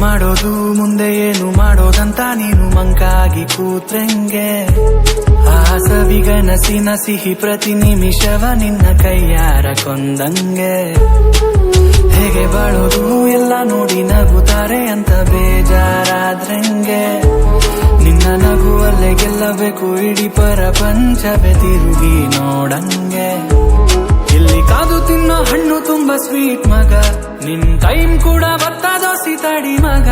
ಮಾಡೋದು ಮುಂದೆ ಏನು ಮಾಡೋದಂತ ನೀನು ಮಂಕಾಗಿ ಕೂತ್ರೆಂಗೆ ಆ ಸವಿಗನಸಿನ ಸಿಹಿ ಪ್ರತಿ ನಿಮಿಷವ ನಿನ್ನ ಕೈಯಾರ ಕೊಂದಂಗೆ ಹೇಗೆ ಬಾಳೋದು ಎಲ್ಲ ನೋಡಿ ನಗುತ್ತಾರೆ ಅಂತ ಬೇಜಾರಾದ್ರೆಂಗೆ ನಿನ್ನ ನಗುವಲ್ಲೇ ಗೆಲ್ಲಬೇಕು ಇಡೀ ಪ್ರಪಂಚವೇ ತಿರುಗಿ ನೋಡಂಗೆ ಇಲ್ಲಿ ಕಾದು ತಿನ್ನೋ ಹಣ್ಣು ತುಂಬಾ ಸ್ವೀಟ್ ಮಗ ನಿನ್ ಟೈಮ್ ಕೂಡ ಬರ್ತದೋಸಿ ತಡಿ ಮಗ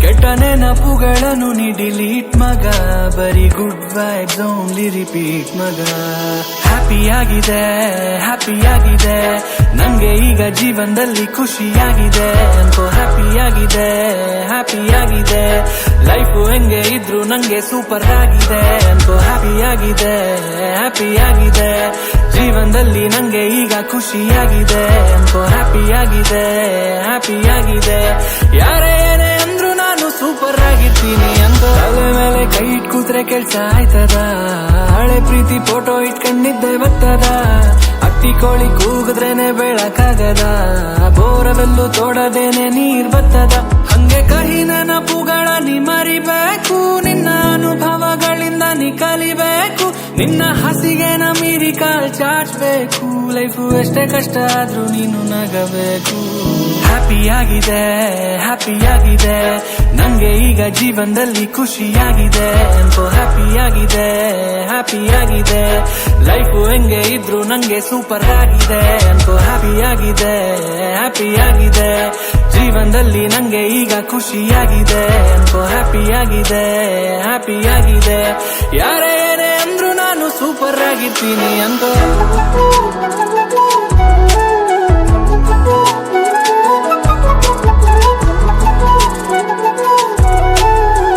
ಕೆಟ್ಟ ನೆನಪುಗಳನ್ನು ನೀ ಡಿಲೀಟ್ ಮಗ ಬರೀ ಗುಡ್ ವೈಬ್ಸ್ ಓನ್ಲಿ ರಿಪೀಟ್ ಮಗ ಹ್ಯಾಪಿಯಾಗಿದೆ ನಂಗೆ ಈಗ ಜೀವನದಲ್ಲಿ ಖುಷಿಯಾಗಿದೆ ಅಂತೋ ಹ್ಯಾಪಿಯಾಗಿದೆ ಲೈಫು ಹೆಂಗೆ ಇದ್ರು ನಂಗೆ ಸೂಪರ್ ಆಗಿದೆ ಅಂತೋ ಹ್ಯಾಪಿಯಾಗಿದೆ ಜೀವನದಲ್ಲಿ ನಂಗೆ ಈಗ ಖುಷಿಯಾಗಿದೆ ಅಂತೋ ಹ್ಯಾಪಿಯಾಗಿದೆ ಯಾರೇ ಏನೇ ಅಂದ್ರು ನಾನು ಸೂಪರ್ ಆಗಿರ್ತೀನಿ ಅಂತ ತಲೆ ಮೇಲೆ ಕೈ ಇಟ್ ಕೂತ್ರೆ ಕೆಲ್ಸ ಆಯ್ತದ ಹಳೆ ಪ್ರೀತಿ ಫೋಟೋ ಇಟ್ಕೊಂಡಿದ್ದೆ ಬರ್ತದ ಅಟ್ಟಿ ಕೋಳಿ ಕೂಗಿದ್ರೇನೆ ಬೆಳಕಾಗದ ಬೋರವೆಲ್ಲು ತೋಡದೇನೆ ನೀರ್ ಬರ್ತದ ಹಂಗೆ ಕಹಿ ನೆನಪುಗಳ ನೀ ಮರಿಬೇಕು ನಿನ್ನ ಅನುಭವಗಳಿಂದ ನೀ ಕಲಿಬೇಕು ನಿನ್ನ ಹಸಿಗೆ ಮೀರಿ ಕಾಲ್ ಚಾಚಬೇಕು ಲೈಫು ಎಷ್ಟೇ ಕಷ್ಟ ಆದ್ರೂ ನೀನು ನಗಬೇಕು ಹ್ಯಾಪಿಯಾಗಿದೆ ನಂಗೆ ಈಗ ಜೀವನದಲ್ಲಿ ಖುಷಿಯಾಗಿದೆ ಅಂತೋ ಹ್ಯಾಪಿಯಾಗಿದೆ ಲೈಫು ಹೆಂಗೆ ಇದ್ರು ನಂಗೆ ಸೂಪರ್ ಆಗಿದೆ ಅಂತೋ ಹ್ಯಾಪಿಯಾಗಿದೆ ಜೀವನದಲ್ಲಿ ನಂಗೆ ಈಗ ಖುಷಿಯಾಗಿದೆ ಅಂತೋ ಹ್ಯಾಪಿಯಾಗಿದೆ ಯಾರೇ ಏನೇ ಅಂದ್ರು ನಾನು ಸೂಪರ್ ಆಗಿರ್ತೀನಿ ಅಂತೋ